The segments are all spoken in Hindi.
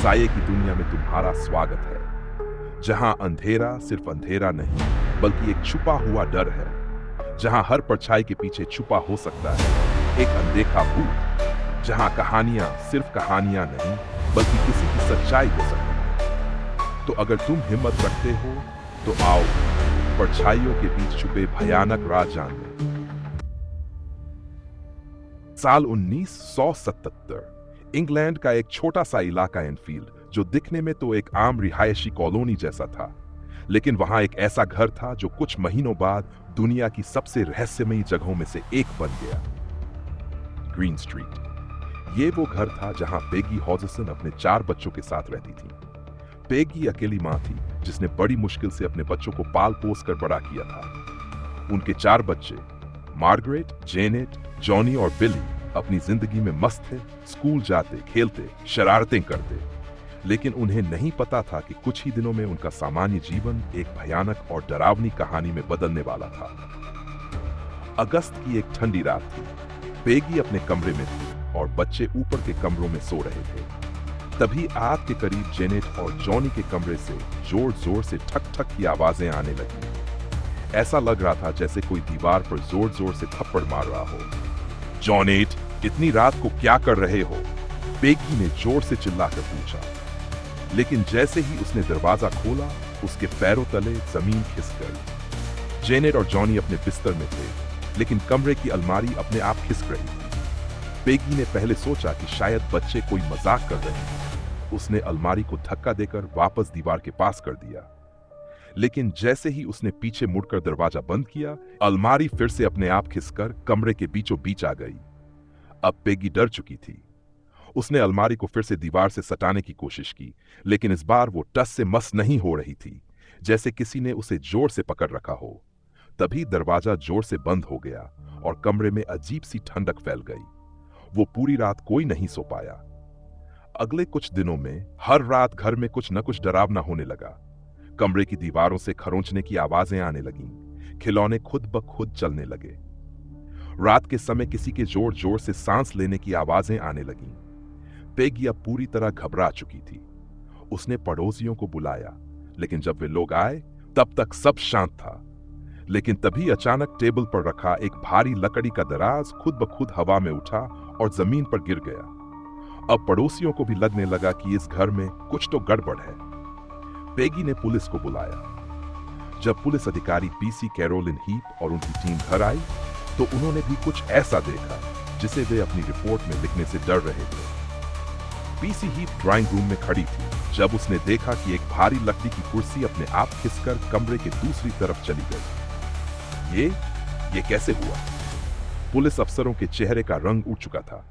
साये की दुनिया में तुम्हारा स्वागत है, जहां अंधेरा सिर्फ अंधेरा नहीं बल्कि एक छुपा हुआ डर है, जहां हर परछाई के पीछे छुपा हो सकता है एक अनदेखा भूत, जहां कहानियां सिर्फ कहानियां नहीं बल्कि किसी की सच्चाई हो सकती है। तो अगर तुम हिम्मत रखते हो तो आओ परछाइयों के बीच छुपे भयानक राज जान लें। साल 1977 इंग्लैंड का एक छोटा सा इलाका एनफील्ड, जो दिखने में तो एक आम रिहायशी कॉलोनी जैसा था, लेकिन वहां एक ऐसा घर था जो कुछ महीनों बाद दुनिया की सबसे रहस्यमयी जगहों में से एक बन गया। Green street. ये वो घर था जहां पेगी हॉजसन अपने 4 बच्चों के साथ रहती थी। पेगी अकेली मां थी जिसने बड़ी मुश्किल से अपने बच्चों को पाल पोस कर बड़ा किया था। उनके 4 बच्चे मार्गरेट, जेनेट, जॉनी और बिली अपनी जिंदगी में मस्त थे, स्कूल जाते, खेलते, शरारतें करते, लेकिन उन्हें नहीं पता था कि कुछ ही दिनों में उनका सामान्य जीवन एक भयानक और डरावनी कहानी में बदलने वाला था। अगस्त की एक ठंडी रात थी। पेगी अपने कमरे में थी और बच्चे ऊपर के कमरों में सो रहे थे। तभी आग के करीब जेनेट और जॉनी के कमरे से जोर जोर से ठक ठक की आवाजें आने लगी। ऐसा लग रहा था जैसे कोई दीवार पर जोर जोर से थप्पड़ मार रहा हो। जॉनेट, इतनी रात को क्या कर रहे हो? पेगी ने जोर से चिल्लाकर पूछा। लेकिन जैसे ही उसने दरवाजा खोला, उसके पैरों तले जमीन खिसक गई। जेनेट और जॉनी अपने बिस्तर में थे, लेकिन कमरे की अलमारी अपने आप खिसक रही थी। पेगी ने पहले सोचा कि शायद बच्चे कोई मजाक कर रहे हैं। उसने अलमारी को धक्का देकर वापस दीवार के पास कर दिया, लेकिन जैसे ही उसने पीछे मुड़कर दरवाजा बंद किया, अलमारी फिर से अपने आप खिसकर कमरे के बीचों बीच आ गई। अब पेगी डर चुकी थी। उसने अलमारी को फिर से दीवार से सटाने की कोशिश की, लेकिन इस बार वो टस से मस नहीं हो रही थी, जैसे किसी ने उसे जोर से पकड़ रखा हो। तभी दरवाजा जोर से बंद हो गया और कमरे में अजीब सी ठंडक फैल गई। वो पूरी रात कोई नहीं सो पाया। अगले कुछ दिनों में हर रात घर में कुछ न कुछ डरावना होने लगा। कमरे की दीवारों से खरोंचने की आवाजें आने लगीं, खिलौने खुद ब खुद चलने लगे। रात के समय किसी के जोर जोर से सांस लेने की आवाजें आने लगीं। पेगी अब पूरी तरह घबरा चुकी थी। उसने पड़ोसियों को बुलाया, लेकिन जब वे लोग आए तब तक सब शांत था। लेकिन तभी अचानक टेबल पर रखा एक भारी लकड़ी का दराज खुद ब खुद हवा में उठा और जमीन पर गिर गया। अब पड़ोसियों को भी लगने लगा कि इस घर में कुछ तो गड़बड़ है। पेगी ने पुलिस को बुलाया। जब पुलिस अधिकारी पीसी कैरोलिन हीप और उनकी टीम घर आई, तो उन्होंने भी कुछ ऐसा देखा जिसे वे अपनी रिपोर्ट में लिखने से डर रहे थे। पीसी हीप ड्राइंग रूम में खड़ी थी जब उसने देखा कि एक भारी लकड़ी की कुर्सी अपने आप खिसकर कमरे के दूसरी तरफ चली गई। ये कैसे हुआ? पुलिस अफसरों के चेहरे का रंग उड़ चुका था।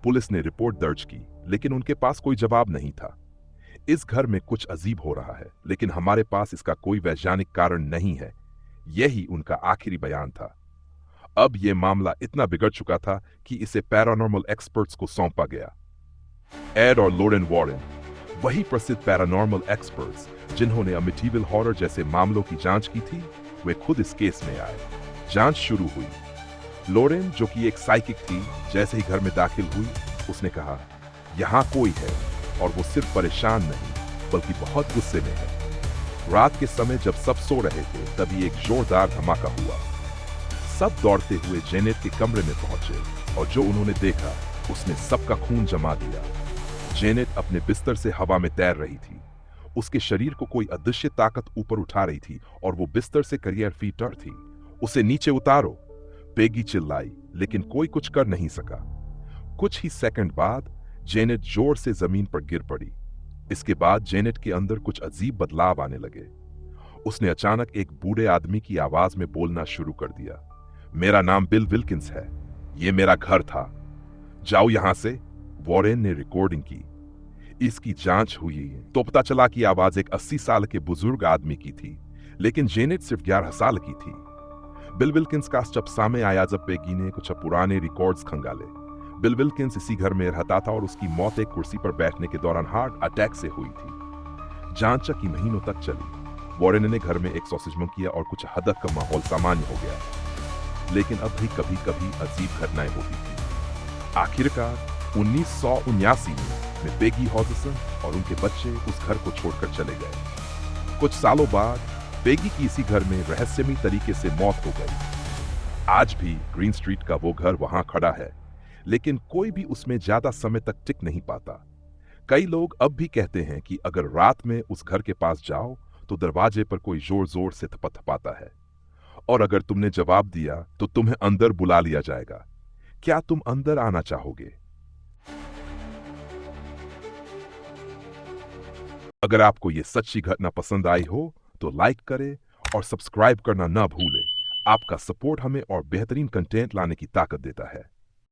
पुलिस ने रिपोर्ट दर्ज की, लेकिन उनके पास कोई जवाब नहीं था। इस घर में कुछ अजीब हो रहा है, लेकिन हमारे पास इसका कोई वैज्ञानिक कारण नहीं है। यही उनका आखिरी बयान था। अब यह मामला इतना बिगड़ चुका था कि इसे पैरानॉर्मल एक्सपर्ट्स को सौंपा गया। एड और लोरेन वॉरेन, वही प्रसिद्ध पैरानॉर्मल एक्सपर्ट्स जिन्होंने अमिटीविल हॉरर जैसे मामलों की जांच की थी, वे खुद इस केस में आए। जांच शुरू हुई। लोरेन, जो कि एक साइकिक थी, जैसे ही घर में दाखिल हुई, उसने कहा, यहां कोई है, और वो सिर्फ परेशान नहीं बल्कि बहुत गुस्से में है। रात के समय जब सब सो रहे थे, तभी एक जोरदार धमाका हुआ। सब दौड़ते हुए जेनेट के कमरे में पहुंचे, और जो उन्होंने देखा उसने सबका खून जमा दिया। जेनेट अपने बिस्तर से हवा में तैर रही थी। उसके शरीर को कोई अदृश्य ताकत ऊपर उठा रही थी और वो बिस्तर से करीब फीट पर थी। उसे नीचे उतारो, पेगी चिल्लाई, लेकिन कोई कुछ कर नहीं सका। कुछ ही सेकंड बाद जेनेट जोर से जमीन पर गिर पड़ी। इसके बाद जेनेट के अंदर कुछ अजीब बदलाव आने लगे। उसने अचानक एक बूढ़े आदमी की आवाज में बोलना शुरू कर दिया, मेरा नाम बिल विल्किंस है, ये मेरा घर था, जाओ यहां से। वॉरेन ने रिकॉर्डिंग की। इसकी जांच हुई तो पता चला कि आवाज एक 80 साल के बुजुर्ग आदमी की थी, लेकिन जेनेट सिर्फ 11 साल की थी। बिल विल्किंस का जब सामने आया जब पेगी ने कुछ पुराने रिकॉर्ड्स खंगाले। बिल विल्किंस इसी घर में रहता था और उसकी मौत एक कुर्सी पर बैठने के दौरान हार्ट अटैक से हुई थी। जांच की महीनों तक चली। वॉरेन ने घर में एक्सॉर्सिज्म किया और कुछ हद तक का माहौल सामान्य हो गया, लेकिन अब भी कभी कभी अजीब घटनाएं होती थी। आखिरकार 1979 में जिसमें पेगी हॉजसन और उनके बच्चे उस घर को छोड़कर चले गए। कुछ सालों बाद पेगी की इसी घर में रहस्यमयी तरीके से मौत हो गई। आज भी ग्रीन स्ट्रीट का वो घर वहां खड़ा है, लेकिन कोई भी उसमें ज्यादा समय तक टिक नहीं पाता। कई लोग अब भी कहते हैं कि अगर रात में उस घर के पास जाओ तो दरवाजे पर कोई जोर जोर से थपथपाता है, और अगर तुमने जवाब दिया तो तुम्हें अंदर बुला लिया जाएगा। क्या तुम अंदर आना चाहोगे? अगर आपको ये सच्ची घटना पसंद आई हो तो लाइक करें और सब्सक्राइब करना ना भूलें। आपका सपोर्ट हमें और बेहतरीन कंटेंट लाने की ताकत देता है।